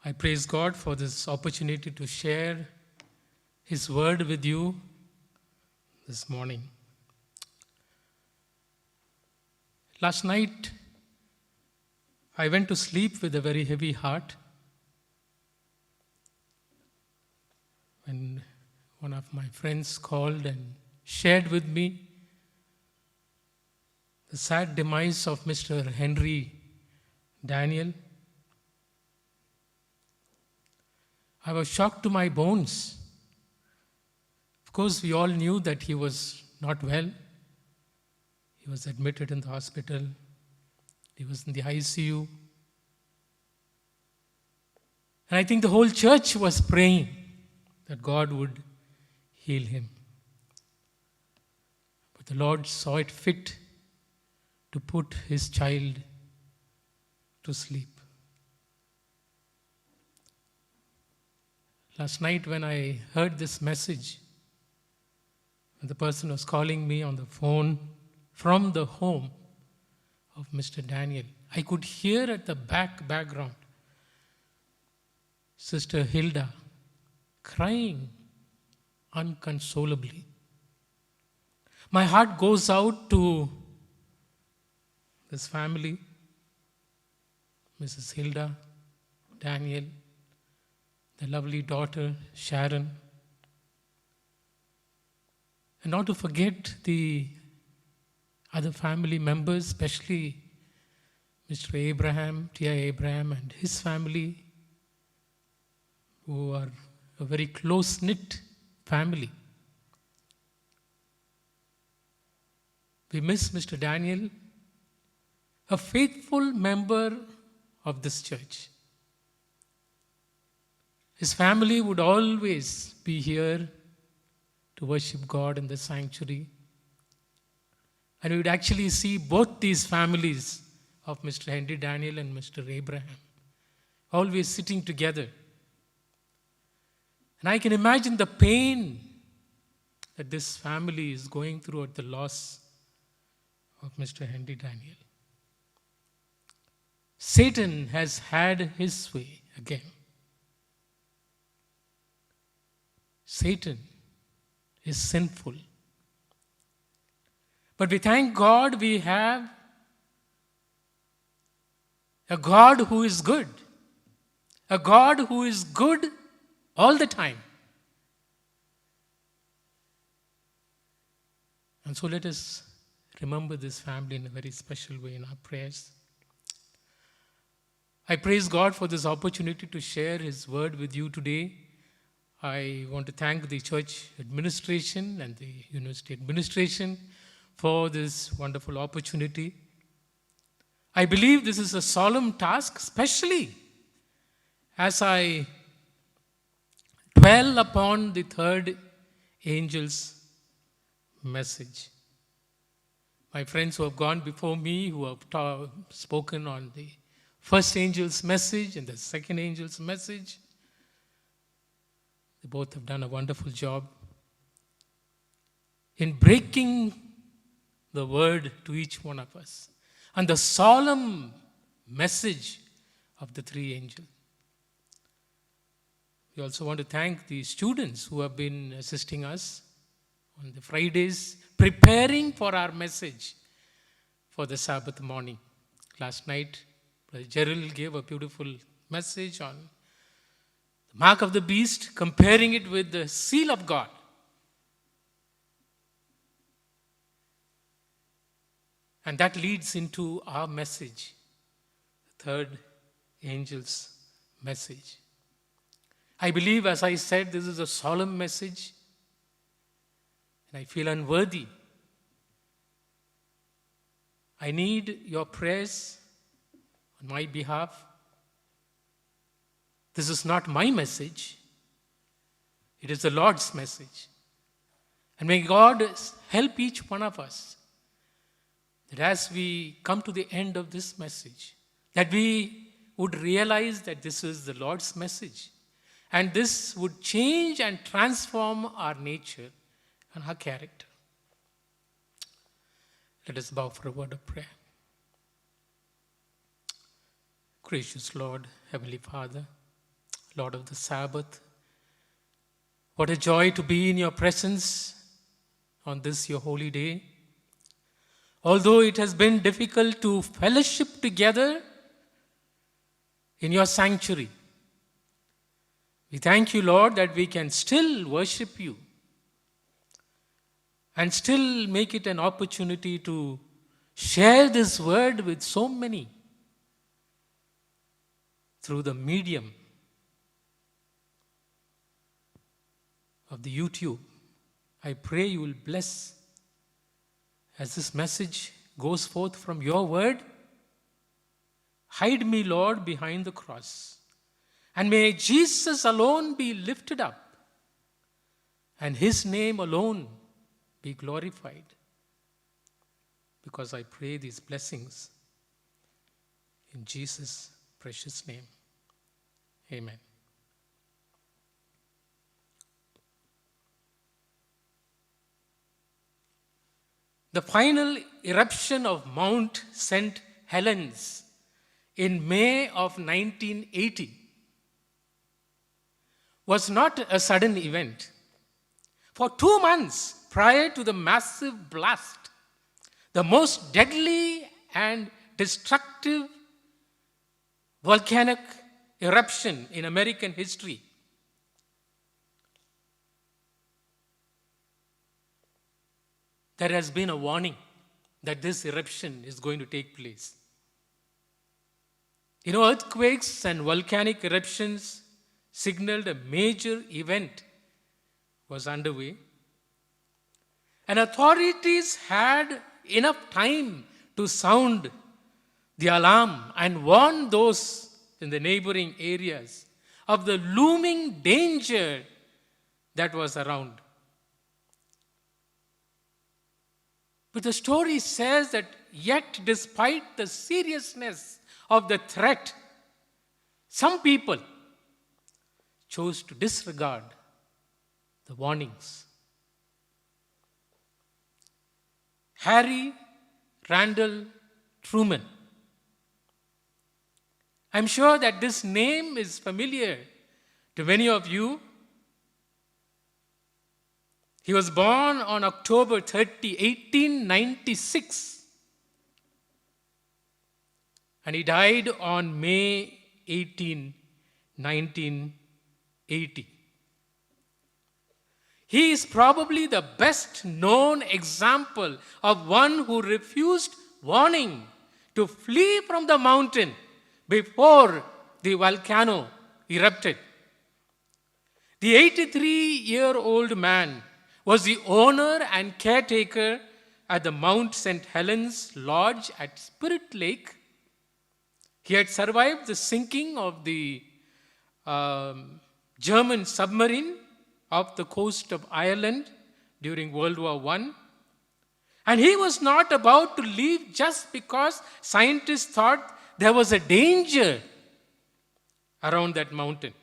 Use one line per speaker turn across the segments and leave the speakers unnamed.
I praise God for this opportunity to share His word with you this morning. Last night, I went to sleep with a very heavy heart when one of my friends called and shared with me the sad demise of Mr. Henry Daniel. I was shocked to my bones. Of course, we all knew that he was not well. He was admitted in the hospital. He was in the ICU. And I think the whole church was praying that God would heal him. But the Lord saw it fit to put his child to sleep. Last night when I heard this message, the person was calling me on the phone from the home of Mr. Daniel. I could hear at the background Sister Hilda crying unconsolably. My heart goes out to this family, Mrs. Hilda, Daniel, the lovely daughter Sharon, and not to forget the other family members, especially Mr. Abraham, Tia Abraham, and his family, who are a very close-knit family. We miss Mr. Daniel, a faithful member of this church. His family would always be here to worship God in the sanctuary. And we would actually see both these families of Mr. Henry Daniel and Mr. Abraham always sitting together. And I can imagine the pain that this family is going through at the loss of Mr. Henry Daniel. Satan has had his way again. Satan is sinful. But we thank God we have a God who is good. A God who is good all the time. And so let us remember this family in a very special way in our prayers. I praise God for this opportunity to share His word with you today. I want to thank the church administration and the university administration for this wonderful opportunity. I believe this is a solemn task, especially as I dwell upon the third angel's message. My friends who have gone before me, who have spoken on the first angel's message and the second angel's message, they both have done a wonderful job in breaking the word to each one of us and the solemn message of the three angels. We also want to thank the students who have been assisting us on the Fridays, preparing for our message for the Sabbath morning. Last night, Brother Gerald gave a beautiful message on the mark of the beast, comparing it with the seal of God. And that leads into our message, the third angel's message. I believe, as I said, this is a solemn message, and I feel unworthy. I need your prayers on my behalf. This is not my message. It is the Lord's message. And may God help each one of us that as we come to the end of this message, that we would realize that this is the Lord's message. And this would change and transform our nature and our character. Let us bow for a word of prayer. Gracious Lord, Heavenly Father, Lord of the Sabbath. What a joy to be in your presence on this your holy day. Although it has been difficult to fellowship together in your sanctuary, we thank you, Lord, that we can still worship you and still make it an opportunity to share this word with so many through the medium of the YouTube. I pray you will bless as this message goes forth from your word. Hide me, Lord, behind the cross. And may Jesus alone be lifted up and his name alone be glorified. Because I pray these blessings in Jesus' precious name. Amen. The final eruption of Mount St. Helens in May of 1980 was not a sudden event. For 2 months prior to the massive blast, the most deadly and destructive volcanic eruption in American history, there has been a warning that this eruption is going to take place. Earthquakes and volcanic eruptions signaled a major event was underway. And authorities had enough time to sound the alarm and warn those in the neighboring areas of the looming danger that was around. But the story says that yet, despite the seriousness of the threat, some people chose to disregard the warnings. Harry Randall Truman. I'm sure that this name is familiar to many of you. He was born on October 30, 1896, and he died on May 18, 1980. He is probably the best known example of one who refused warning to flee from the mountain before the volcano erupted. The 83-year-old man was the owner and caretaker at the Mount St. Helens Lodge at Spirit Lake. He had survived the sinking of the German submarine off the coast of Ireland during World War I. And he was not about to leave just because scientists thought there was a danger around that mountain.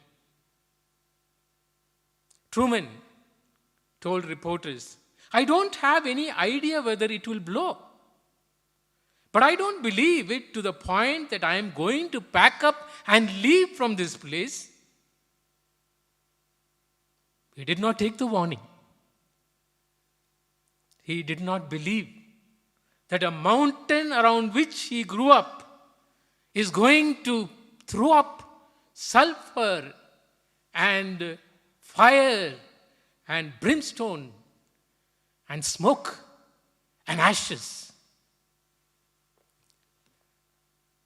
Truman told reporters, "I don't have any idea whether it will blow. But I don't believe it to the point that I am going to pack up and leave from this place." He did not take the warning. He did not believe that a mountain around which he grew up is going to throw up sulfur and fire and brimstone and smoke and ashes.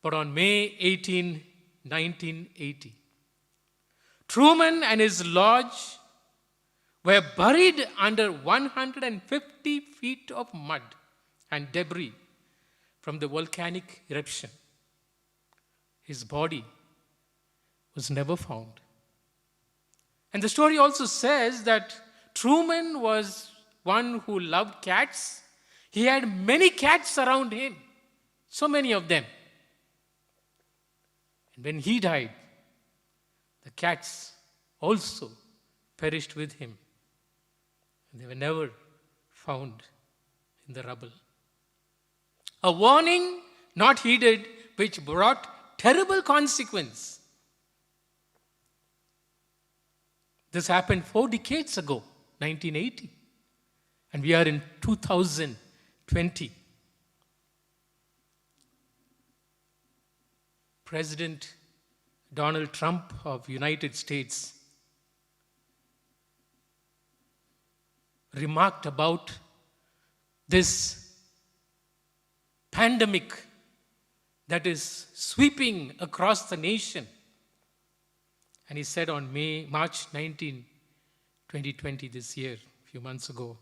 But on May 18, 1980, Truman and his lodge were buried under 150 feet of mud and debris from the volcanic eruption. His body was never found. And the story also says that Truman was one who loved cats. He had many cats around him, so many of them. And when he died, the cats also perished with him. And they were never found in the rubble. A warning not heeded, which brought terrible consequence. This happened 4 decades ago, 1980. And we are in 2020. President Donald Trump of United States remarked about this pandemic that is sweeping across the nation. And he said on March 19, 2020, this year, a few months ago,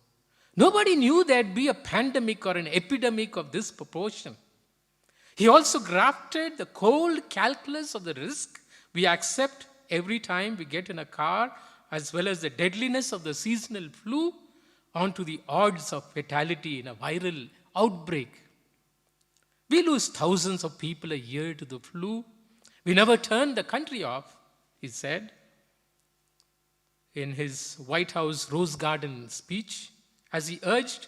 nobody knew there'd be a pandemic or an epidemic of this proportion. He also grafted the cold calculus of the risk we accept every time we get in a car, as well as the deadliness of the seasonal flu, onto the odds of fatality in a viral outbreak. We lose thousands of people a year to the flu. We never turn the country off, he said in his White House Rose Garden speech, as he urged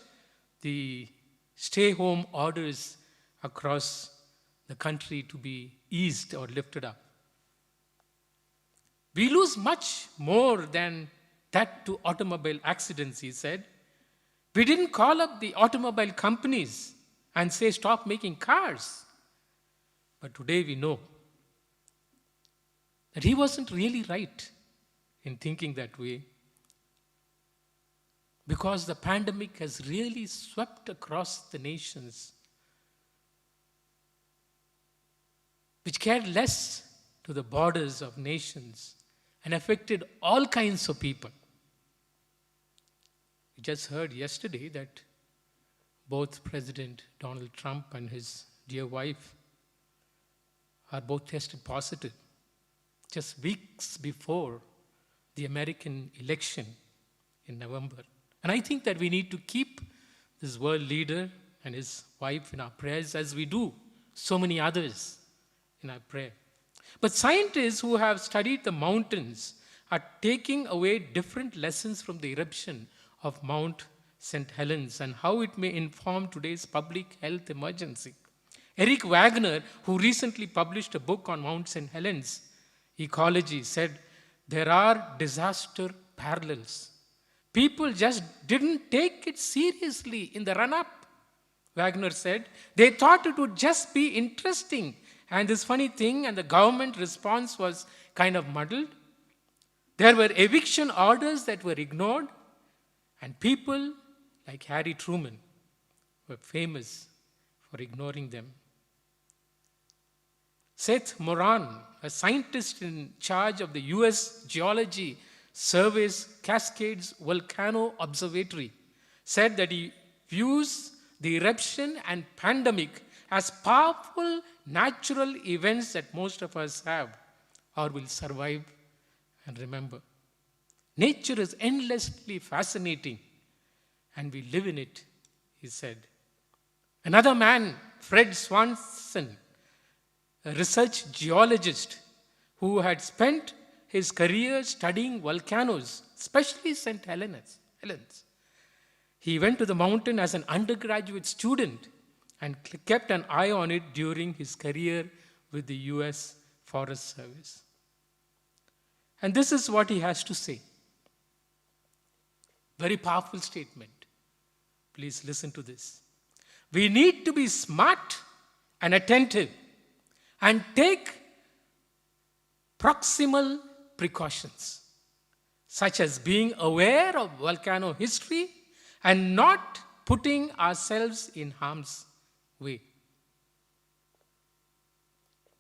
the stay-home orders across the country to be eased or lifted up. We lose much more than that to automobile accidents, he said. We didn't call up the automobile companies and say, stop making cars. But today we know that he wasn't really right in thinking that way, because the pandemic has really swept across the nations, which cared less to the borders of nations and affected all kinds of people. We just heard yesterday that both President Donald Trump and his dear wife are both tested positive just weeks before the American election in November. And I think that we need to keep this world leader and his wife in our prayers, as we do so many others in our prayer. But scientists who have studied the mountains are taking away different lessons from the eruption of Mount St. Helens and how it may inform today's public health emergency. Eric Wagner, who recently published a book on Mount St. Helens ecology, said there are disaster parallels. People just didn't take it seriously in the run-up, Wagner said. They thought it would just be interesting. And this funny thing, and the government response was kind of muddled. There were eviction orders that were ignored, and people like Harry Truman were famous for ignoring them. Seth Moran, a scientist in charge of the US Geology Survey's Cascades Volcano Observatory, said that he views the eruption and pandemic as powerful natural events that most of us have or will survive and remember. Nature is endlessly fascinating, and we live in it, he said. Another man, Fred Swanson, a research geologist who had spent his career studying volcanoes, especially St. Helens. He went to the mountain as an undergraduate student and kept an eye on it during his career with the US Forest Service. And this is what he has to say. Very powerful statement. Please listen to this. We need to be smart and attentive and take proximal precautions, such as being aware of volcano history and not putting ourselves in harm's way.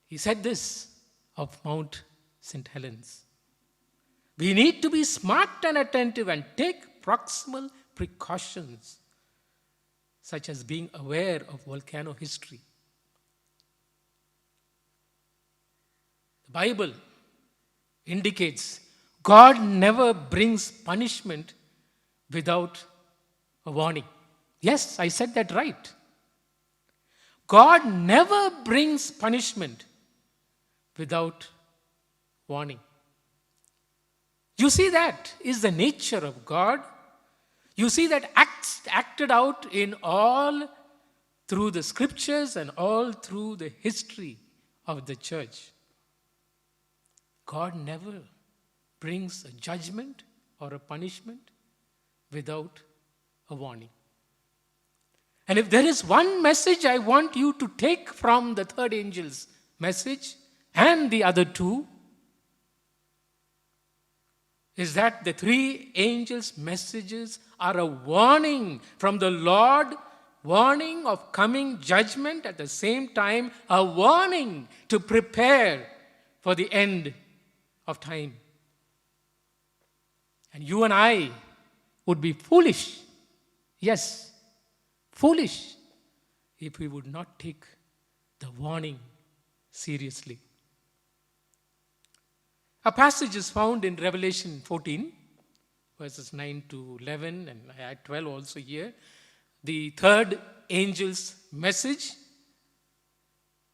He said this of Mount St. Helens. We need to be smart and attentive and take proximal precautions, such as being aware of volcano history. The Bible indicates God never brings punishment without a warning. Yes, I said that right. God never brings punishment without warning. You see, that is the nature of God. You see that acted out in all through the scriptures and all through the history of the church. God never brings a judgment or a punishment without a warning. And if there is one message I want you to take from the third angel's message and the other two, is that the three angels' messages are a warning from the Lord, warning of coming judgment, at the same time a warning to prepare for the end of time. And you and I would be foolish, yes, foolish, if we would not take the warning seriously. A passage is found in Revelation 14, verses 9 to 11, and I had 12 also here. The third angel's message.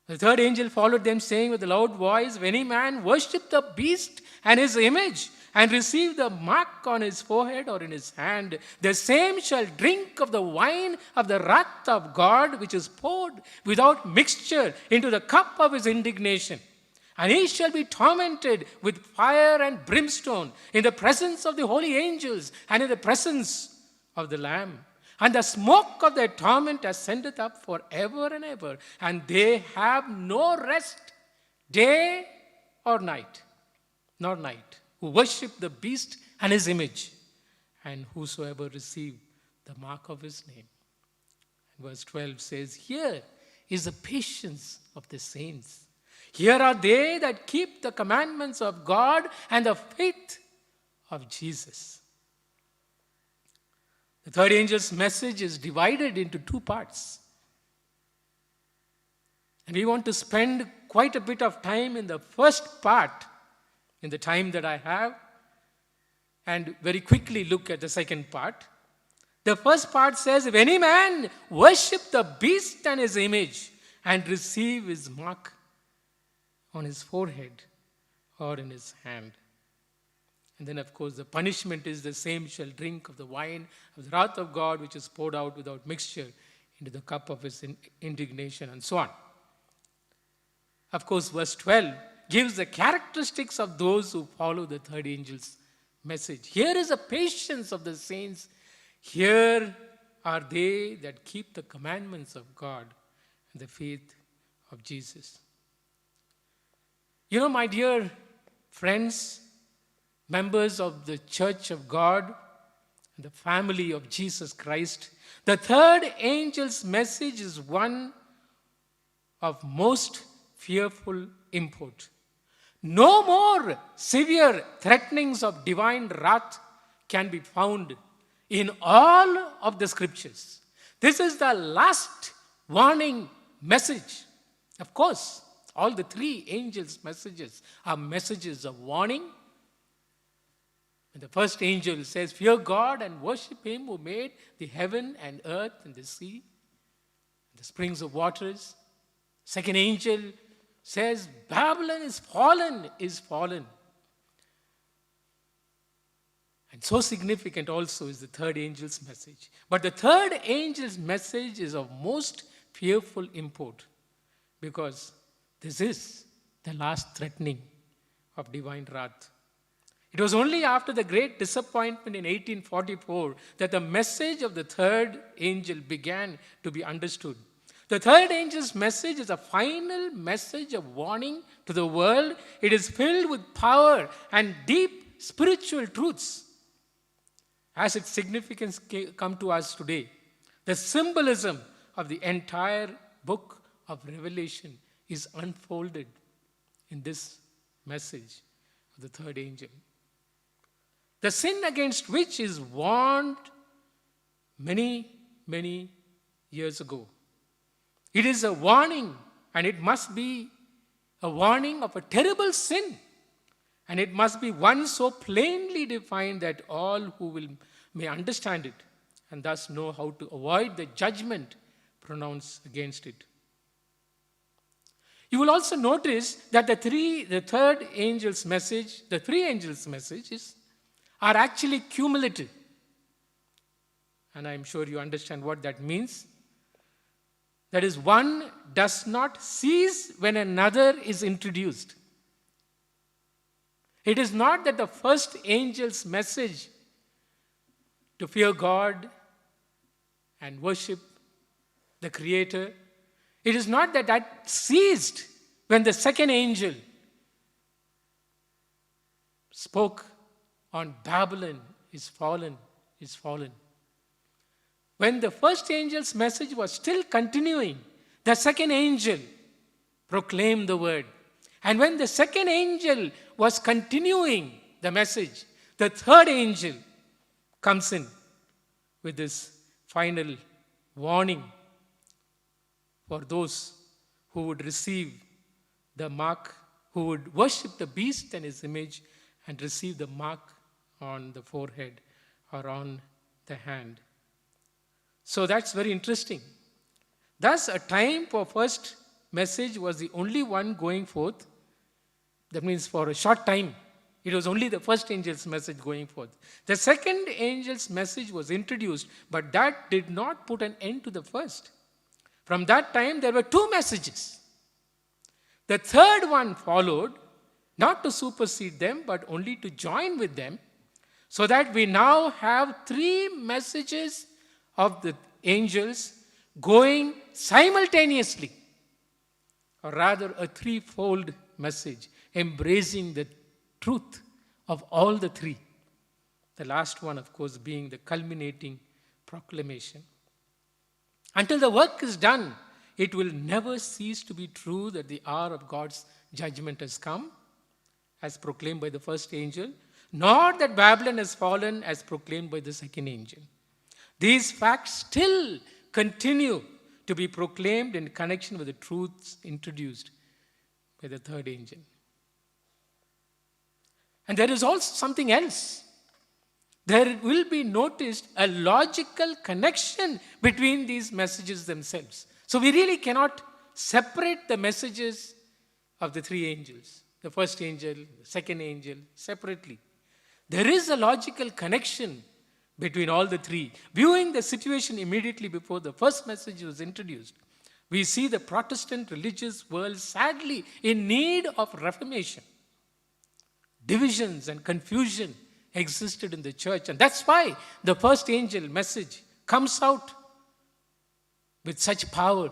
The third angel followed them, saying with a loud voice, "If any man worship the beast and his image, and receive the mark on his forehead or in his hand, the same shall drink of the wine of the wrath of God, which is poured without mixture into the cup of his indignation. And he shall be tormented with fire and brimstone in the presence of the holy angels and in the presence of the Lamb. And the smoke of their torment ascendeth up forever and ever, and they have no rest, day or night, nor night, who worship the beast and his image, and whosoever receive the mark of his name." Verse 12 says, "Here is the patience of the saints. Here are they that keep the commandments of God and the faith of Jesus." The third angel's message is divided into two parts. And we want to spend quite a bit of time in the first part, in the time that I have, and very quickly look at the second part. The first part says, "If any man worship the beast and his image, and receive his mark on his forehead or in his hand." And then, of course, the punishment is, "The same shall drink of the wine of the wrath of God, which is poured out without mixture into the cup of his indignation," and so on. Of course, verse 12 gives the characteristics of those who follow the third angel's message. Here is the patience of the saints. Here are they that keep the commandments of God and the faith of Jesus. You know, my dear friends, members of the Church of God, and the family of Jesus Christ, the third angel's message is one of most fearful import. No more severe threatenings of divine wrath can be found in all of the scriptures. This is the last warning message. Of course, all the three angels' messages are messages of warning. And the first angel says, "Fear God and worship him who made the heaven and earth and the sea, and the springs of waters." Second angel says, "Babylon is fallen, is fallen." And so significant also is the third angel's message. But the third angel's message is of most fearful import, because this is the last threatening of divine wrath. It was only after the great disappointment in 1844 that the message of the third angel began to be understood. The third angel's message is a final message of warning to the world. It is filled with power and deep spiritual truths. As its significance come to us today, the symbolism of the entire book of Revelation is unfolded in this message of the third angel. The sin against which is warned many, many years ago. It is a warning, and it must be a warning of a terrible sin. And it must be one so plainly defined that all who may understand it and thus know how to avoid the judgment pronounced against it. You will also notice that the three angels' messages are actually cumulative. And I'm sure you understand what that means. That is, one does not cease when another is introduced. It is not that the first angel's message to fear God and worship the Creator, it is not that that ceased when the second angel spoke on Babylon is fallen, is fallen. When the first angel's message was still continuing, the second angel proclaimed the word. And when the second angel was continuing the message, the third angel comes in with this final warning for those who would receive the mark, who would worship the beast and his image and receive the mark on the forehead or on the hand. So that's very interesting. Thus, a time for first message was the only one going forth. That means for a short time, it was only the first angel's message going forth. The second angel's message was introduced, but that did not put an end to the first. From that time, there were two messages. The third one followed, not to supersede them, but only to join with them, so that we now have three messages of the angels going simultaneously, or rather a threefold message, embracing the truth of all the three. The last one, of course, being the culminating proclamation. Until the work is done, it will never cease to be true that the hour of God's judgment has come, as proclaimed by the first angel, nor that Babylon has fallen, as proclaimed by the second angel. These facts still continue to be proclaimed in connection with the truths introduced by the third angel. And there is also something else. There will be noticed a logical connection between these messages themselves. So we really cannot separate the messages of the three angels, the first angel, the second angel, separately. There is a logical connection between all the three. Viewing the situation immediately before the first message was introduced, we see the Protestant religious world sadly in need of reformation. Divisions and confusion existed in the church, and that's why the first angel message comes out with such power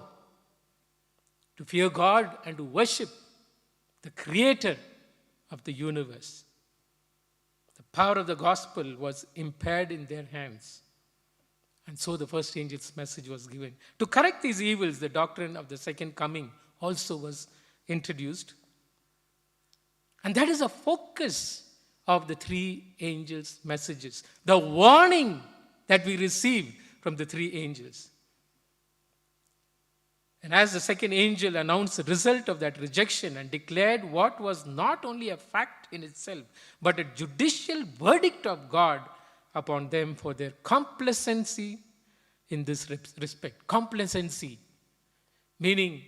to fear God and to worship the Creator of the universe. The power of the gospel was impaired in their hands. And so the first angel's message was given. To correct these evils, the doctrine of the second coming also was introduced. And that is a focus of the three angels' messages. The warning that we receive from the three angels. And as the second angel announced the result of that rejection and declared what was not only a fact in itself, but a judicial verdict of God upon them for their complacency in this respect. Complacency, meaning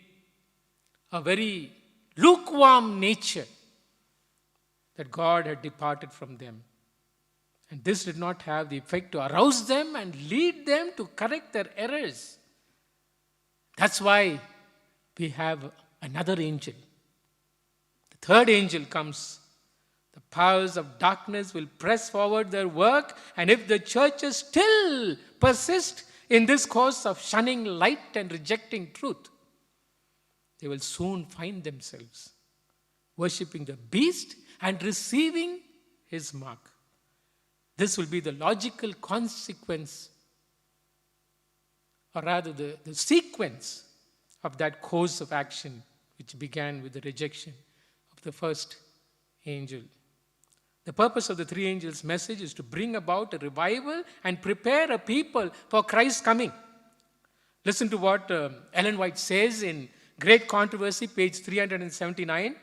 a very lukewarm nature, that God had departed from them. And this did not have the effect to arouse them and lead them to correct their errors. That's why we have another angel. The third angel comes. The powers of darkness will press forward their work, and if the churches still persist in this course of shunning light and rejecting truth, they will soon find themselves worshipping the beast and receiving his mark. This will be the logical consequence, or rather the sequence of that course of action which began with the rejection of the first angel. The purpose of the three angels' message is to bring about a revival and prepare a people for Christ's coming. Listen to what Ellen White says in Great Controversy, page 379.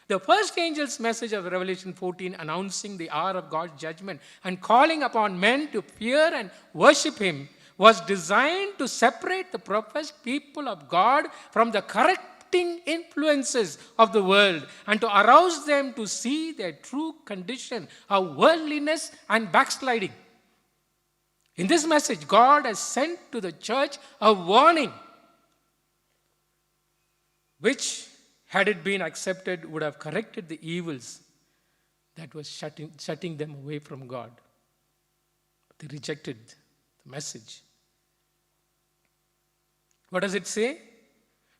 The first angel's message of Revelation 14, announcing the hour of God's judgment and calling upon men to fear and worship him, was designed to separate the professed people of God from the corrupting influences of the world and to arouse them to see their true condition of worldliness and backsliding. In this message, God has sent to the church a warning which, had it been accepted, would have corrected the evils that was shutting them away from God. They rejected the message. What does it say?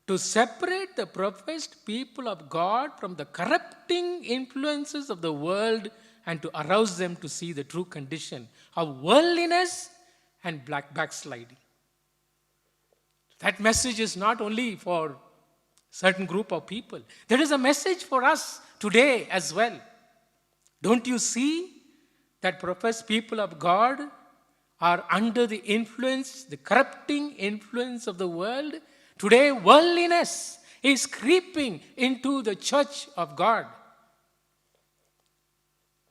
To separate the professed people of God from the corrupting influences of the world and to arouse them to see the true condition of worldliness and backsliding. That message is not only for a certain group of people. There is a message for us today as well. Don't you see that professed people of God are under the influence, the corrupting influence of the world? Today, worldliness is creeping into the church of God.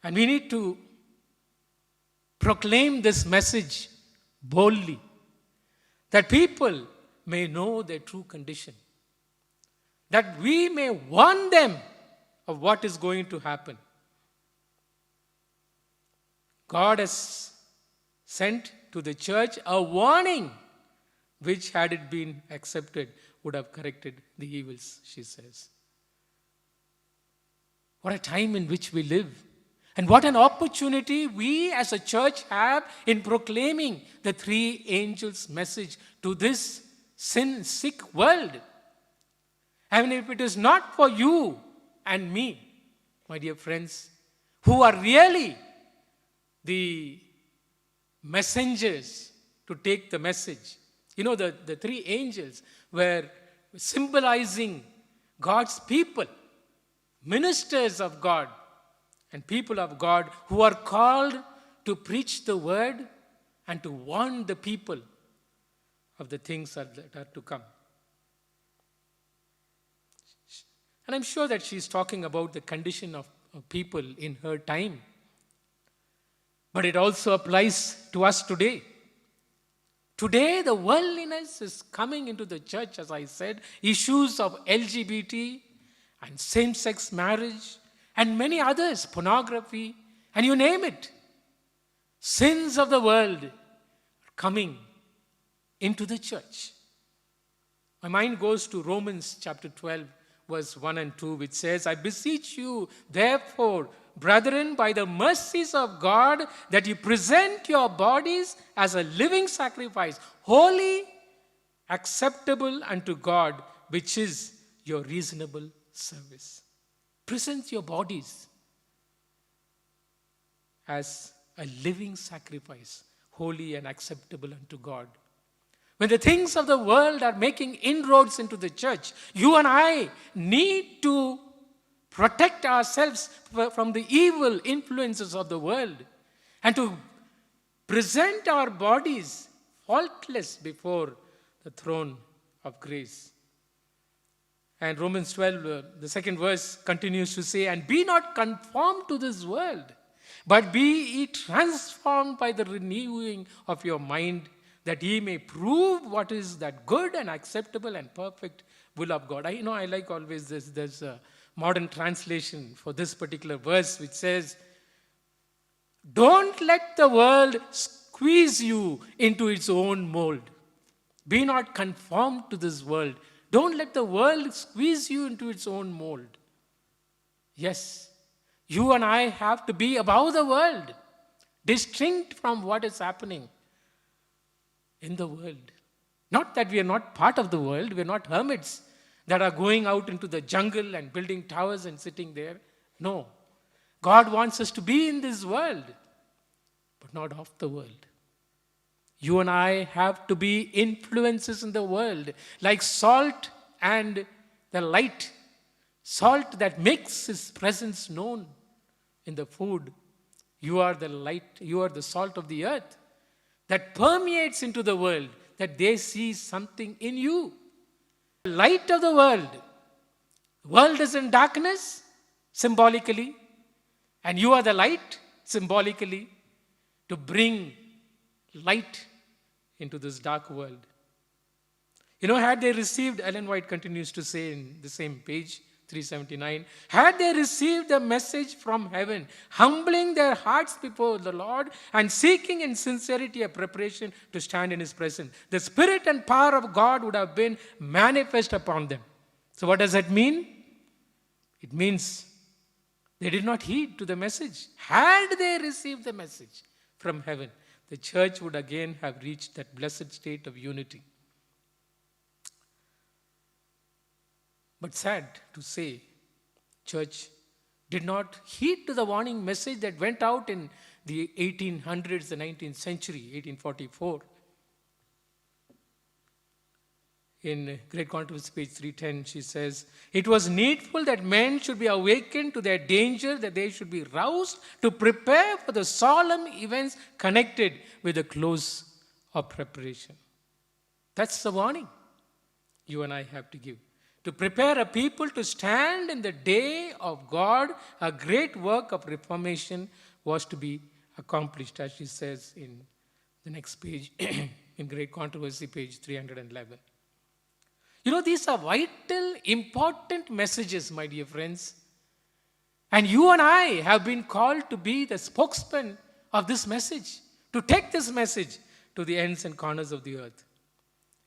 And we need to proclaim this message boldly, that people may know their true condition, that we may warn them of what is going to happen. God has sent to the church a warning which, had it been accepted, would have corrected the evils, she says. What a time in which we live. And what an opportunity we as a church have in proclaiming the three angels' message to this sin-sick world. And if it is not for you and me, my dear friends, who are really the messengers to take the message. You know, the three angels were symbolizing God's people, ministers of God, and people of God who are called to preach the word and to warn the people of the things that are to come. And I'm sure that she's talking about the condition of people in her time. But it also applies to us today. Today, the worldliness is coming into the church, as I said. Issues of LGBT and same-sex marriage and many others, pornography, and you name it. Sins of the world are coming into the church. My mind goes to Romans chapter 12, verse 1 and 2, which says, I beseech you, therefore, brethren, by the mercies of God, that you present your bodies as a living sacrifice, holy, acceptable unto God, which is your reasonable service. Present your bodies as a living sacrifice, holy and acceptable unto God. When the things of the world are making inroads into the church, you and I need to protect ourselves from the evil influences of the world and to present our bodies faultless before the throne of grace. And Romans 12, the second verse continues to say, and be not conformed to this world, but be ye transformed by the renewing of your mind, that ye may prove what is that good and acceptable and perfect will of God. I like always this. There's a modern translation for this particular verse which says, don't let the world squeeze you into its own mold. Be not conformed to this world. Don't let the world squeeze you into its own mold. Yes, you and I have to be above the world, distinct from what is happening in the world. Not that we are not part of the world, we are not hermits that are going out into the jungle and building towers and sitting there. No. God wants us to be in this world, but not of the world. You and I have to be influences in the world, like salt and the light. Salt that makes His presence known in the food. You are the light, you are the salt of the earth that permeates into the world, that they see something in you. The light of the world. The world is in darkness, symbolically, and you are the light, symbolically, to bring light into this dark world. You know, had they received, Ellen White continues to say in the same page, 379, had they received a message from heaven, humbling their hearts before the Lord and seeking in sincerity a preparation to stand in His presence, the Spirit and power of God would have been manifest upon them. So what does that mean? It means They did not heed to the message. Had they received the message from heaven, the church would again have reached that blessed state of unity. But sad to say, church did not heed to the warning message that went out in the 1800s, the 19th century, 1844. In Great Controversy, page 310, she says, "It was needful that men should be awakened to their danger, that they should be roused to prepare for the solemn events connected with the close of preparation." That's the warning you and I have to give. To prepare a people to stand in the day of God, a great work of reformation was to be accomplished, as she says in the next page, in Great Controversy, page 311. These are vital, important messages, my dear friends. And you and I have been called to be the spokesman of this message, to take this message to the ends and corners of the earth.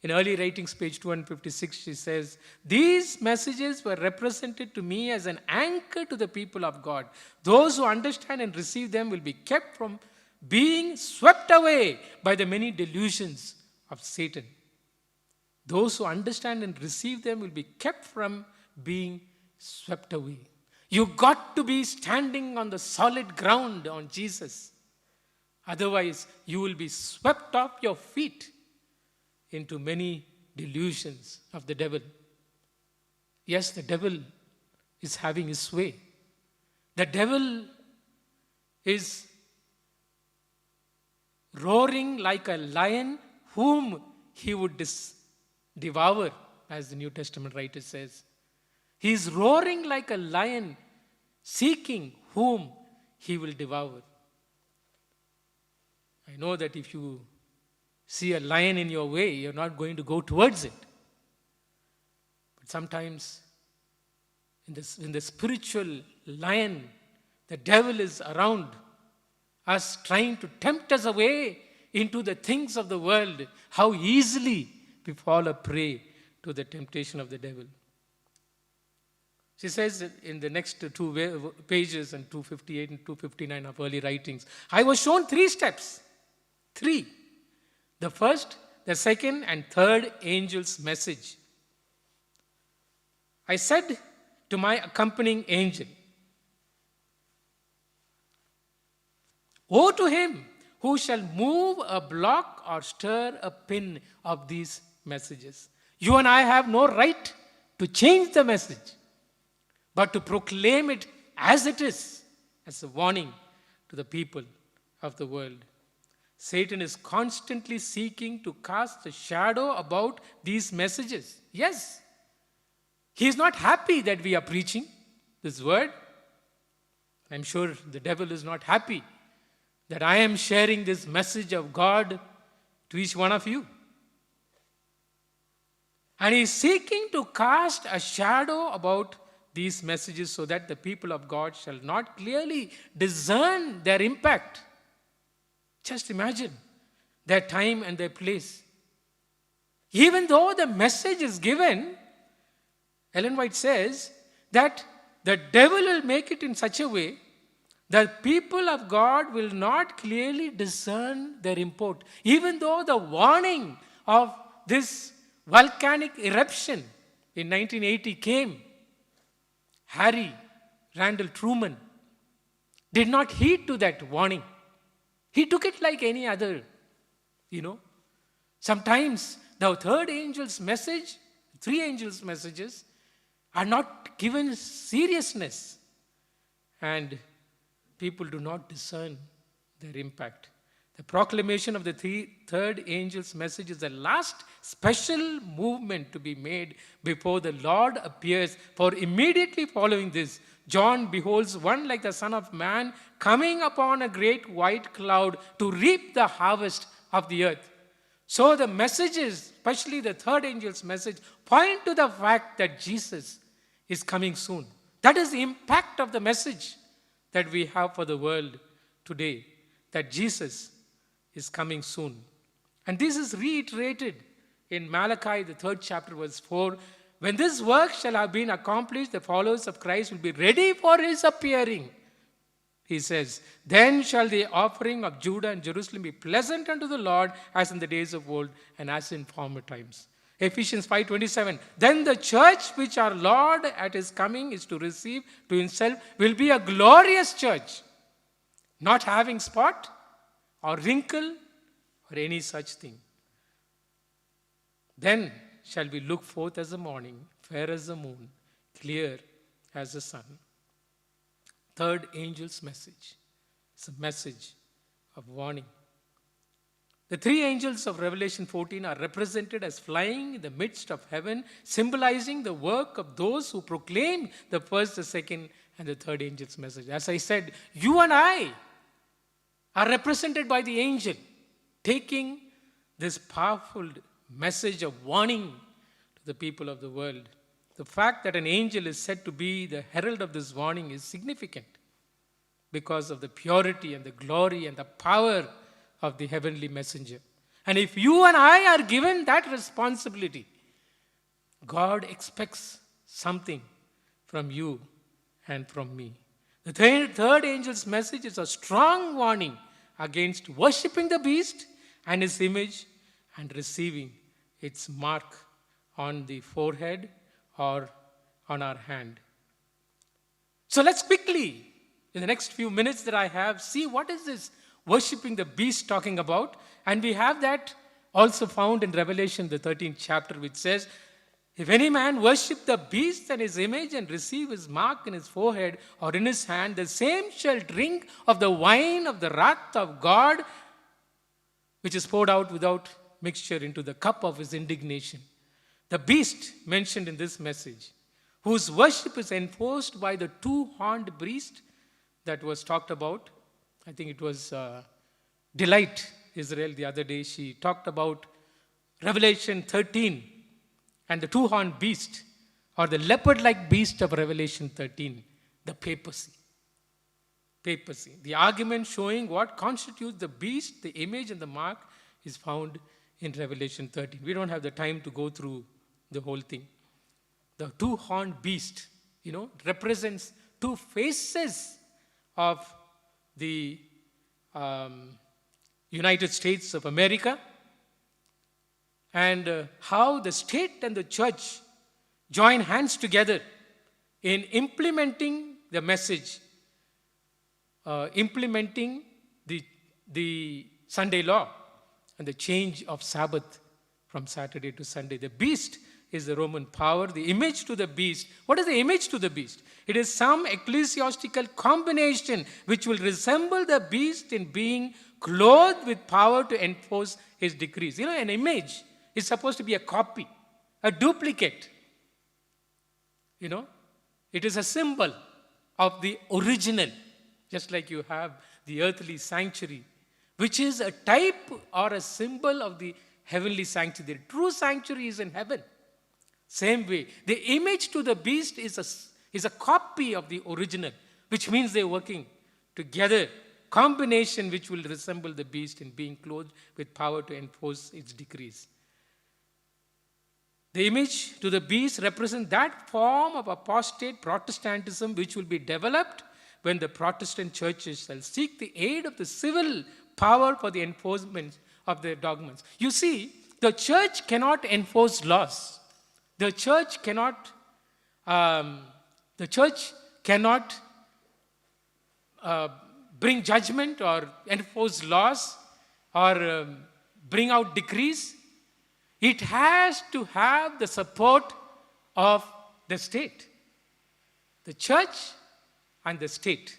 In early writings, page 256, she says, "These messages were represented to me as an anchor to the people of God. Those who understand and receive them will be kept from being swept away by the many delusions of Satan." Those who understand and receive them will be kept from being swept away. You got to be standing on the solid ground on Jesus. Otherwise, you will be swept off your feet into many delusions of the devil. Yes, the devil is having his way. The devil is roaring like a lion whom he would devour, as the New Testament writer says. He is roaring like a lion, seeking whom he will devour. I know that if you see a lion in your way, you're not going to go towards it. But sometimes in the spiritual lion, the devil is around us, trying to tempt us away into the things of the world. How easily we fall a prey to the temptation of the devil. She says in the next two pages, in 258 and 259 of early writings, "I was shown 3 steps. 3. The first, the second, and third angel's message. I said to my accompanying angel, 'Woe to him who shall move a block or stir a pin of these messages.'" You and I have no right to change the message, but to proclaim it as it is, as a warning to the people of the world. Satan is constantly seeking to cast a shadow about these messages. Yes, he is not happy that we are preaching this word. I'm sure the devil is not happy that I am sharing this message of God to each one of you. And he is seeking to cast a shadow about these messages so that the people of God shall not clearly discern their impact. Just imagine their time and their place. Even though the message is given, Ellen White says that the devil will make it in such a way that people of God will not clearly discern their import. Even though the warning of this volcanic eruption in 1980 came, Harry Randall Truman did not heed to that warning. He took it like any other, Sometimes the third angel's message, 3 angels' messages, are not given seriousness, and people do not discern their impact. The proclamation of the third angel's message is the last special movement to be made before the Lord appears. For immediately following this, John beholds one like the Son of Man coming upon a great white cloud to reap the harvest of the earth. So the messages, especially the third angel's message, point to the fact that Jesus is coming soon. That is the impact of the message that we have for the world today, that Jesus is coming soon. And this is reiterated in Malachi, the 3rd chapter, verse 4, when this work shall have been accomplished, the followers of Christ will be ready for his appearing. He says, then shall the offering of Judah and Jerusalem be pleasant unto the Lord, as in the days of old and as in former times. Ephesians 5:27, then the church which our Lord at his coming is to receive to himself will be a glorious church, not having spot or wrinkle or any such thing. Then shall we look forth as the morning, fair as the moon, clear as the sun. Third angel's message is a message of warning. The three angels of Revelation 14 are represented as flying in the midst of heaven, symbolizing the work of those who proclaim the first, the second, and the third angel's message. As I said, you and I are represented by the angel, taking this powerful message of warning to the people of the world. The fact that an angel is said to be the herald of this warning is significant because of the purity and the glory and the power of the heavenly messenger. And if you and I are given that responsibility, God expects something from you and from me. The third angel's message is a strong warning against worshipping the beast and his image and receiving its mark on the forehead or on our hand. So let's quickly, in the next few minutes that I have, see what is this worshipping the beast talking about. And we have that also found in Revelation, the 13th chapter, which says, if any man worship the beast and his image and receive his mark in his forehead or in his hand, the same shall drink of the wine of the wrath of God, which is poured out without mixture into the cup of his indignation. The beast mentioned in this message, whose worship is enforced by the two-horned beast that was talked about. I think it was Delight Israel the other day. She talked about Revelation 13 and the two-horned beast, or the leopard-like beast of Revelation 13, the papacy. Papacy. The argument showing what constitutes the beast, the image, and the mark is found in Revelation 13. We don't have the time to go through the whole thing. The two-horned beast, represents two faces of the United States of America, and how the state and the church join hands together in implementing the message, implementing the Sunday law and the change of Sabbath from Saturday to Sunday. The beast is the Roman power. The image to the beast. What is the image to the beast? It is some ecclesiastical combination which will resemble the beast in being clothed with power to enforce his decrees. An image is supposed to be a copy, a duplicate. It is a symbol of the original, just like you have the earthly sanctuary, which is a type or a symbol of the heavenly sanctuary. The true sanctuary is in heaven. Same way, the image to the beast is a copy of the original, which means they're working together, combination which will resemble the beast in being clothed with power to enforce its decrees. The image to the beast represents that form of apostate Protestantism which will be developed when the Protestant churches shall seek the aid of the civil power for the enforcement of their dogmas. You see, the church cannot enforce laws. The church cannot bring judgment or enforce laws or bring out decrees. It has to have the support of the state. The church and the state,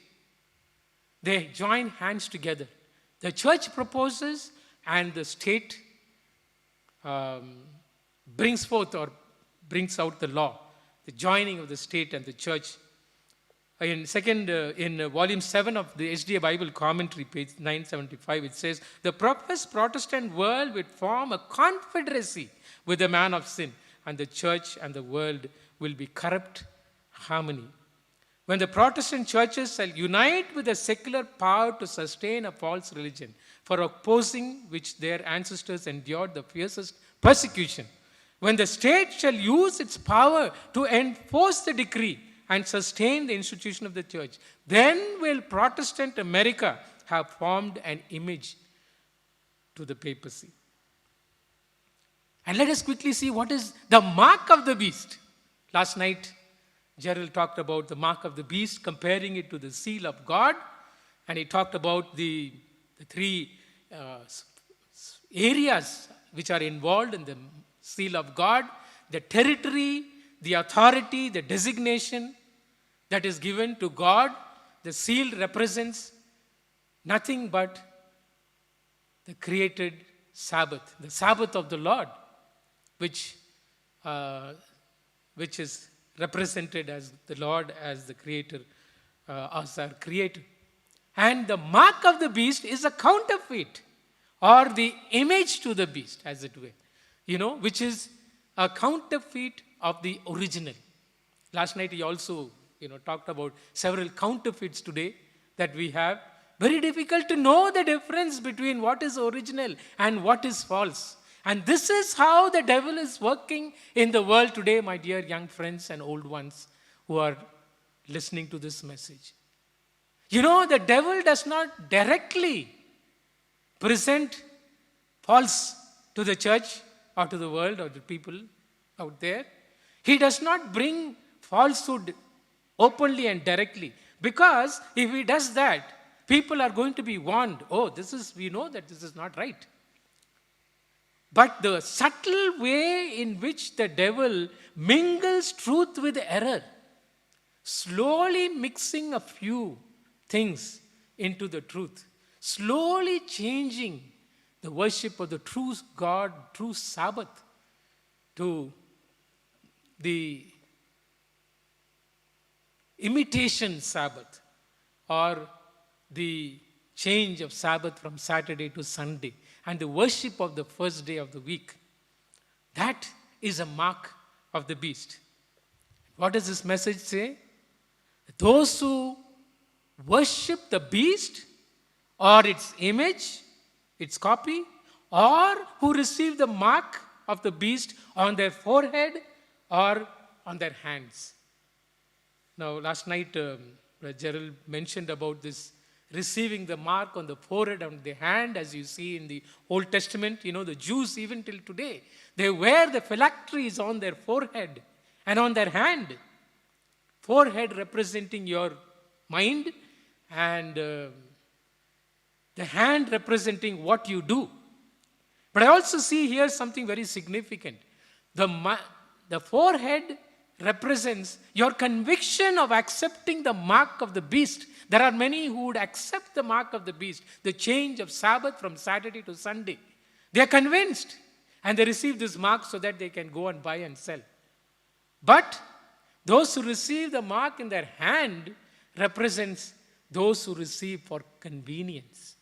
they join hands together. The church proposes and the state brings forth or brings out the law. The joining of the state and the church. In volume 7 of the SDA Bible Commentary, page 975, it says, the professed Protestant world would form a confederacy with the man of sin, and the church and the world will be corrupt harmony. When the Protestant churches shall unite with the secular power to sustain a false religion, for opposing which their ancestors endured the fiercest persecution, when the state shall use its power to enforce the decree and sustain the institution of the church, then will Protestant America have formed an image to the papacy. And let us quickly see what is the mark of the beast. Last night, Gerald talked about the mark of the beast, comparing it to the seal of God. And he talked about the three areas which are involved in the seal of God: the territory, the authority, the designation that is given to God. The seal represents nothing but the created Sabbath, the Sabbath of the Lord, which is represented as the Lord as the creator, as our creator. And the mark of the beast is a counterfeit, or the image to the beast, as it were, which is a counterfeit of the original. Last night he also, talked about several counterfeits today that we have. Very difficult to know the difference between what is original and what is false. And this is how the devil is working in the world today, my dear young friends and old ones who are listening to this message. The devil does not directly present false to the church or to the world or the people out there. He does not bring falsehood openly and directly, because if he does that, people are going to be warned. We know that this is not right. But the subtle way in which the devil mingles truth with error, slowly mixing a few things into the truth, slowly changing the worship of the true God, true Sabbath, to the imitation Sabbath, or the change of Sabbath from Saturday to Sunday, and the worship of the first day of the week. That is a mark of the beast. What does this message say? Those who worship the beast or its image, its copy, or who receive the mark of the beast on their forehead or on their hands. Now, last night, Gerald mentioned about this receiving the mark on the forehead and the hand, as you see in the Old Testament. The Jews, even till today, they wear the phylacteries on their forehead and on their hand. Forehead representing your mind, and the hand representing what you do. But I also see here something very significant. The forehead represents your conviction of accepting the mark of the beast. There are many who would accept the mark of the beast, the change of Sabbath from Saturday to Sunday. They are convinced, and they receive this mark so that they can go and buy and sell. But those who receive the mark in their hand represents those who receive for convenience.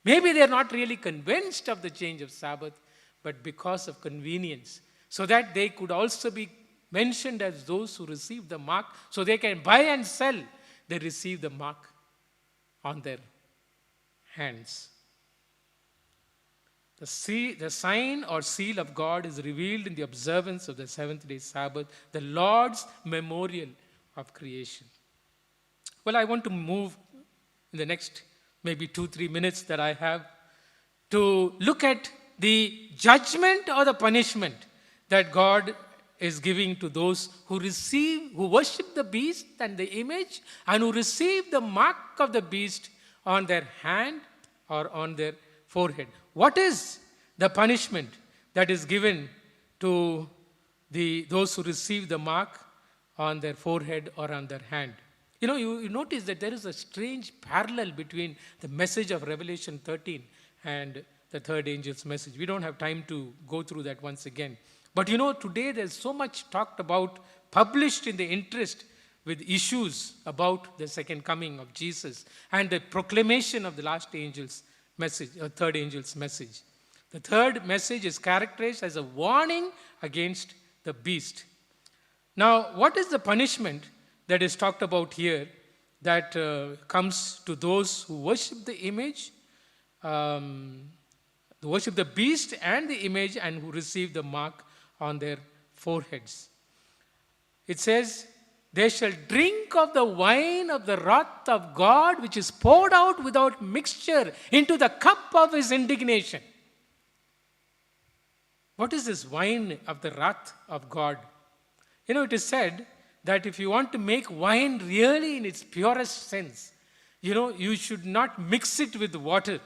Maybe they are not really convinced of the change of Sabbath, but because of convenience, so that they could also be mentioned as those who receive the mark, so they can buy and sell. They receive the mark on their hands. The sign or seal of God is revealed in the observance of the seventh-day Sabbath, the Lord's memorial of creation. Well, I want to move in the next maybe 2-3 minutes that I have to look at the judgment or the punishment that God is giving to those who worship the beast and the image, and who receive the mark of the beast on their hand or on their forehead. What is the punishment that is given to those who receive the mark on their forehead or on their hand? You notice that there is a strange parallel between the message of Revelation 13 and the third angel's message. We don't have time to go through that once again. But today there's so much talked about, published in the interest with issues about the second coming of Jesus and the proclamation of the last angel's message, or third angel's message. The third message is characterized as a warning against the beast. Now, what is the punishment that is talked about here that comes to those who worship the image, who worship the beast and the image, and who receive the mark on their foreheads. It says, they shall drink of the wine of the wrath of God, which is poured out without mixture into the cup of his indignation. What is this wine of the wrath of God? It is said that if you want to make wine really in its purest sense, you should not mix it with water.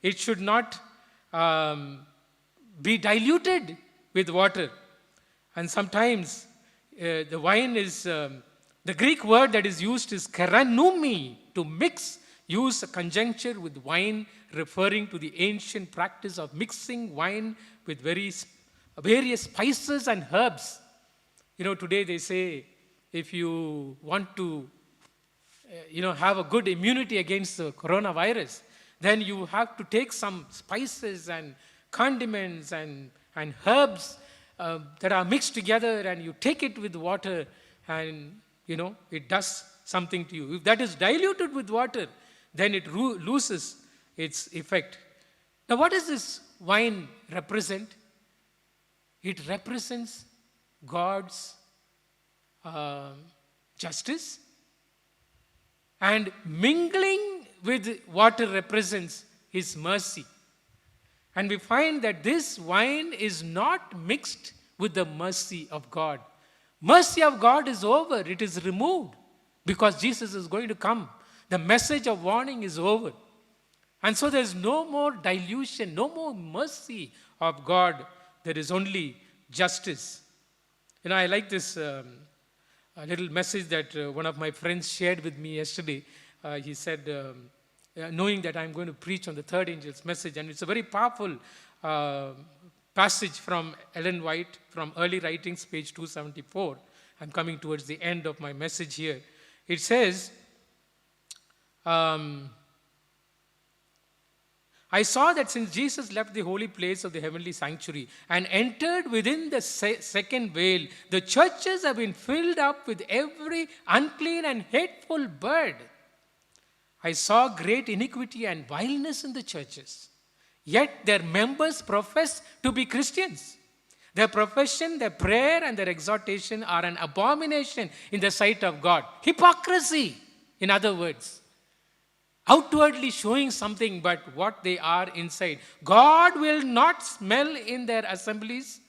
It should not be diluted with water. And sometimes the wine is, the Greek word that is used is keranumi, to mix, use a conjuncture with wine, referring to the ancient practice of mixing wine with various spices and herbs. Today they say, if you want to, have a good immunity against the coronavirus, then you have to take some spices and condiments and herbs that are mixed together, and you take it with water, and, it does something to you. If that is diluted with water, then it loses its effect. Now, what does this wine represent? It represents God's justice, and mingling with water represents his mercy. And we find that this wine is not mixed with the mercy of God. Mercy of God is over. It is removed because Jesus is going to come. The message of warning is over. And so there is no more dilution, no more mercy of God. There is only justice. I like this a little message that one of my friends shared with me yesterday. He said, knowing that I'm going to preach on the third angel's message, and it's a very powerful passage from Ellen White, from Early Writings, page 274. I'm coming towards the end of my message here. It says, I saw that since Jesus left the holy place of the heavenly sanctuary and entered within the second veil, the churches have been filled up with every unclean and hateful bird. I saw great iniquity and vileness in the churches, yet their members profess to be Christians. Their profession, their prayer, and their exhortation are an abomination in the sight of God. Hypocrisy, in other words. Outwardly showing something, but what they are inside. God will not smell in their assemblies.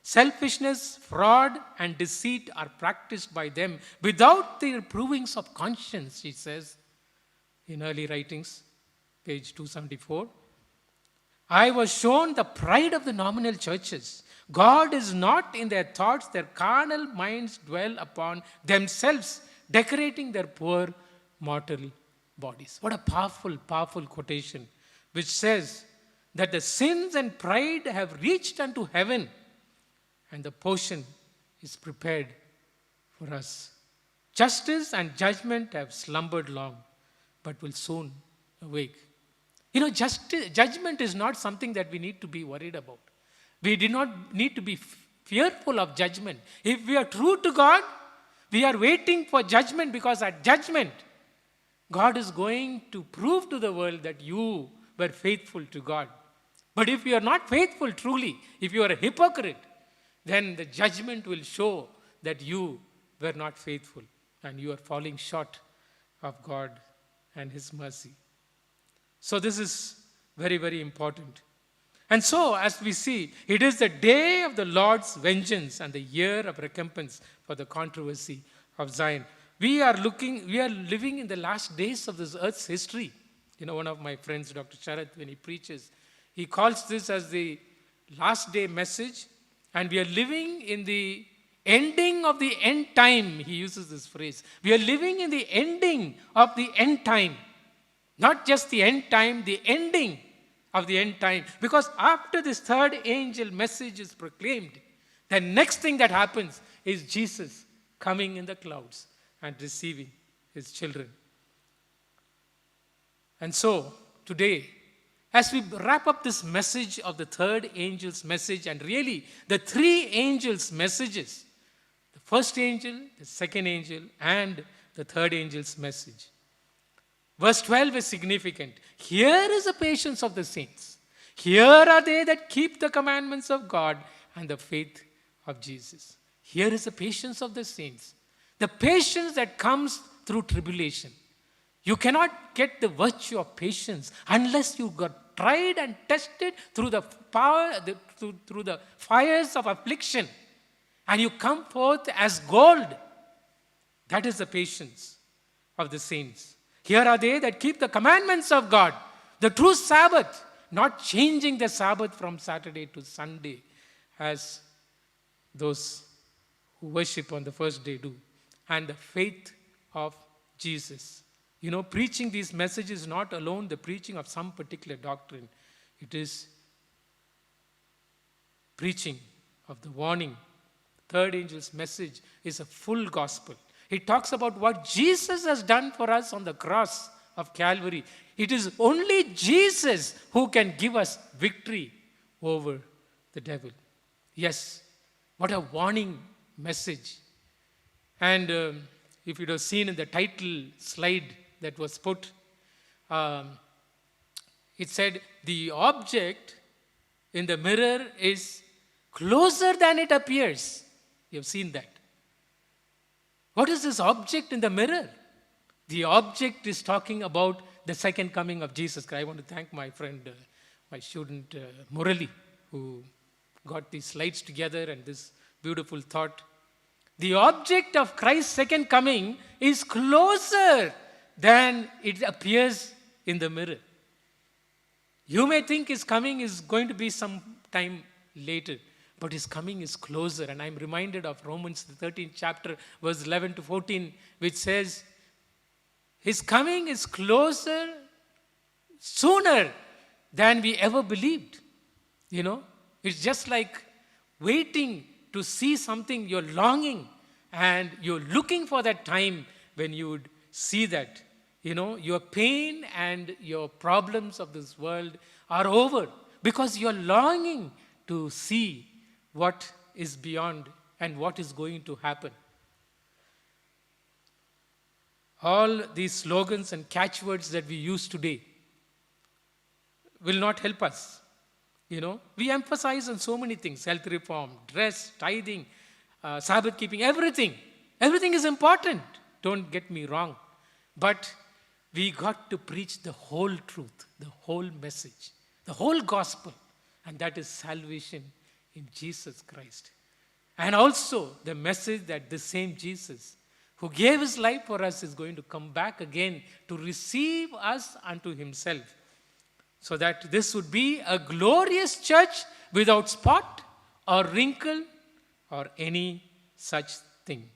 Selfishness, fraud, and deceit are practiced by them without the provings of conscience, he says in Early Writings, page 274. I was shown the pride of the nominal churches. God is not in their thoughts. Their carnal minds dwell upon themselves, decorating their poor mortal bodies. What a powerful, powerful quotation, which says that the sins and pride have reached unto heaven, and the portion is prepared for us. Justice and judgment have slumbered long, but will soon awake. Judgment is not something that we need to be worried about. We do not need to be fearful of judgment. If we are true to God, we are waiting for judgment, because at judgment, God is going to prove to the world that you were faithful to God. But if you are not faithful truly, if you are a hypocrite, then the judgment will show that you were not faithful and you are falling short of God and his mercy. So this is very, very important. And so, as we see, it is the day of the Lord's vengeance and the year of recompense for the controversy of Zion. We are living in the last days of this earth's history. One of my friends, Dr. Sharath, when he preaches, he calls this as the last day message, and we are living in the ending of the end time. He uses this phrase. We are living in the ending of the end time. Not just the end time, the ending of the end time. Because after this third angel message is proclaimed, the next thing that happens is Jesus coming in the clouds and receiving his children. And so, today, as we wrap up this message of the third angel's message, and really the three angels' messages, the first angel, the second angel, and the third angel's message. Verse 12 is significant. Here is the patience of the saints. Here are they that keep the commandments of God and the faith of Jesus. Here is the patience of the saints. The patience that comes through tribulation. You cannot get the virtue of patience unless you got tried and tested through the power, through the fires of affliction. And you come forth as gold. That is the patience of the saints. Here are they that keep the commandments of God, the true Sabbath, not changing the Sabbath from Saturday to Sunday as those who worship on the first day do. And the faith of Jesus. You know, preaching these messages is not alone the preaching of some particular doctrine. It is preaching of the warning. Third angel's message is a full gospel. It talks about what Jesus has done for us on the cross of Calvary. It is only Jesus who can give us victory over the devil. Yes, what a warning message. And if you'd have seen in the title slide that was put, it said, the object in the mirror is closer than it appears. You have seen that. What is this object in the mirror? The object is talking about the second coming of Jesus Christ. I want to thank my friend, my student Murali, who got these slides together and this beautiful thought. The object of Christ's second coming is closer than it appears in the mirror. You may think his coming is going to be some time later, but his coming is closer. And I'm reminded of Romans, the 13th chapter, verse 11 to 14, which says, his coming is closer, sooner than we ever believed. You know, it's just like waiting to see something, you're longing and you're looking for that time when you would see that. You know, your pain and your problems of this world are over because you're longing to see what is beyond and what is going to happen. All these slogans and catchwords that we use today will not help us. You know, we emphasize on so many things: health reform, dress, tithing, Sabbath keeping, everything. Everything is important. Don't get me wrong. But we got to preach the whole truth, the whole message, the whole gospel. And that is salvation in Jesus Christ. And also the message that the same Jesus who gave his life for us is going to come back again to receive us unto himself. So that this would be a glorious church without spot or wrinkle or any such thing.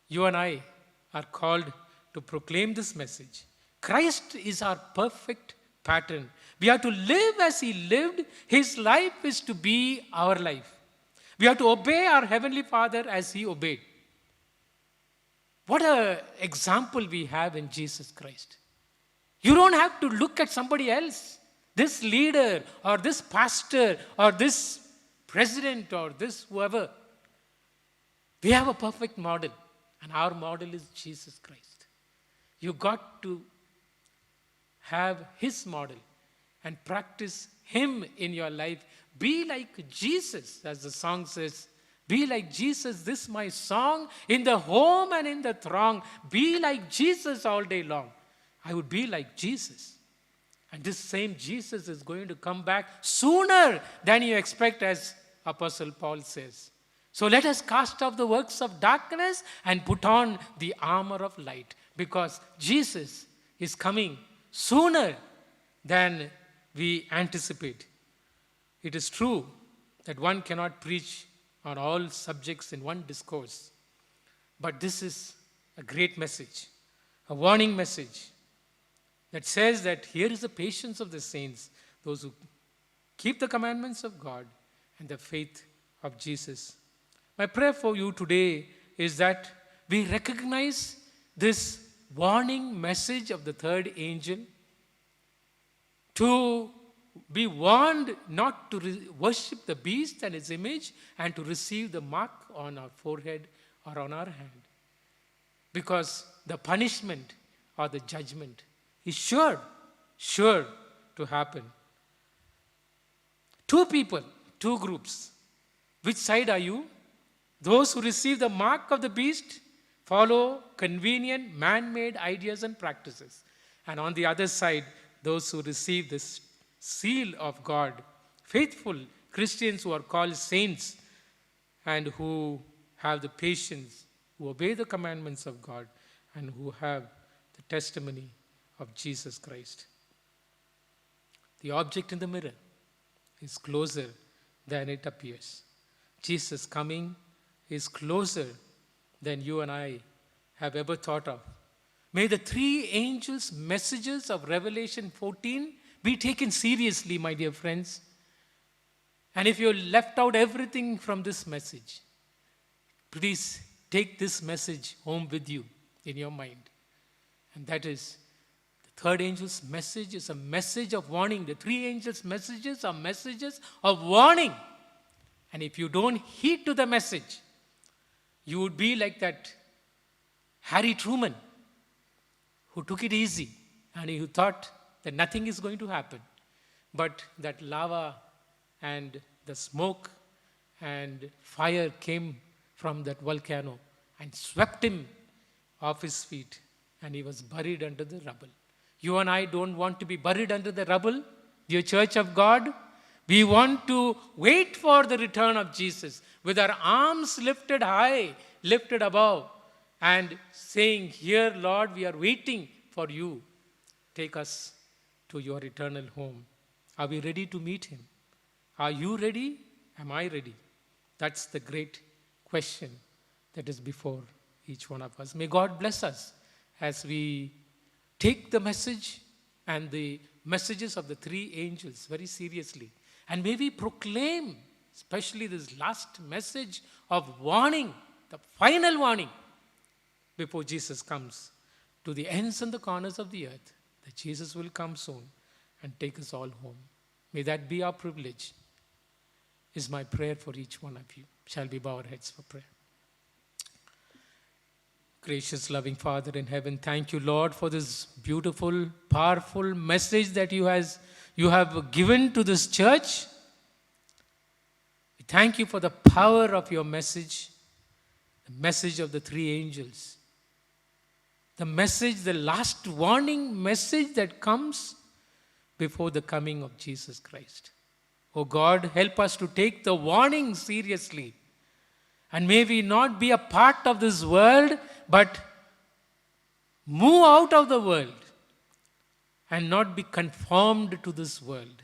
You and I are called to proclaim this message. Christ is our perfect pattern. We are to live as he lived. His life is to be our life. We are to obey our Heavenly Father as he obeyed. What an example we have in Jesus Christ. You don't have to look at somebody else, this leader or this pastor or this president or this whoever. We have a perfect model, and our model is Jesus Christ. You got to have his model and practice him in your life. Be like Jesus, as the song says. Be like Jesus, this my song, in the home and in the throng. Be like Jesus all day long. I would be like Jesus. And this same Jesus is going to come back sooner than you expect, as Apostle Paul says. So let us cast off the works of darkness and put on the armor of light, because Jesus is coming sooner than we anticipate. It is true that one cannot preach on all subjects in one discourse, but this is a great message, a warning message that says that here is the patience of the saints, those who keep the commandments of God and the faith of Jesus. My prayer for you today is that we recognize this warning message of the third angel, to be warned not to worship the beast and its image and to receive the mark on our forehead or on our hand. Because the punishment or the judgment is sure to happen. Two people, two groups Which side are you? Those who receive the mark of the beast follow convenient man-made ideas and practices. And on the other side, those who receive this seal of God, faithful Christians who are called saints and who have the patience, who obey the commandments of God, and who have the testimony of Jesus Christ. The object in the mirror is closer than it appears. Jesus coming is closer than you and I have ever thought of. May the three angels' messages of Revelation 14 be taken seriously, my dear friends. And if you left out everything from this message, please take this message home with you in your mind. And that is, the third angel's message is a message of warning. The three angels' messages are messages of warning. And if you don't heed to the message, you would be like that Harry Truman, who took it easy and who thought that nothing is going to happen. But that lava and the smoke and fire came from that volcano and swept him off his feet, and he was buried under the rubble. You and I don't want to be buried under the rubble, dear Church of God. We want to wait for the return of Jesus with our arms lifted high, lifted above, and saying, "Here, Lord, we are waiting for you. Take us to your eternal home." Are we ready to meet him? Are you ready? Am I ready? That's the great question that is before each one of us. May God bless us as we take the message and the messages of the three angels very seriously. And may we proclaim, especially this last message of warning, the final warning, before Jesus comes to the ends and the corners of the earth, that Jesus will come soon and take us all home. May that be our privilege, is my prayer for each one of you. Shall we bow our heads for prayer? Gracious, loving Father in heaven, thank you, Lord, for this beautiful, powerful message that you have given to this church. We thank you for the power of your message, the message of the three angels, the message, the last warning message that comes before the coming of Jesus Christ. Oh God, help us to take the warning seriously. And may we not be a part of this world, but move out of the world and not be conformed to this world.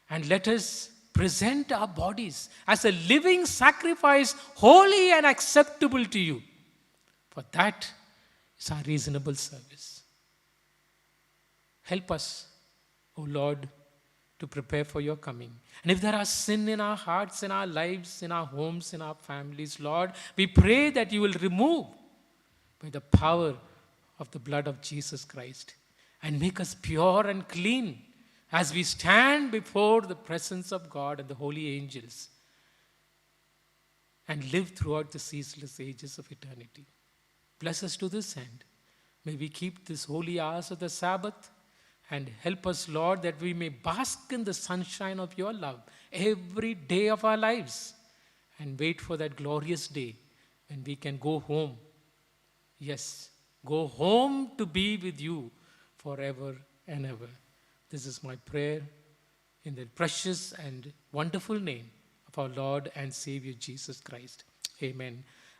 And let us present our bodies as a living sacrifice, holy and acceptable to you. For that is our reasonable service. Help us, O Lord, to prepare for your coming. And if there are sin in our hearts, in our lives, in our homes, in our families, Lord, we pray that you will remove by the power of the blood of Jesus Christ and make us pure and clean as we stand before the presence of God and the holy angels and live throughout the ceaseless ages of eternity. Bless us to this end. May we keep this holy hours of the Sabbath, and help us, Lord, that we may bask in the sunshine of your love every day of our lives and wait for that glorious day when we can go home. Yes, go home to be with you forever and ever. This is my prayer in the precious and wonderful name of our Lord and Savior Jesus Christ. Amen.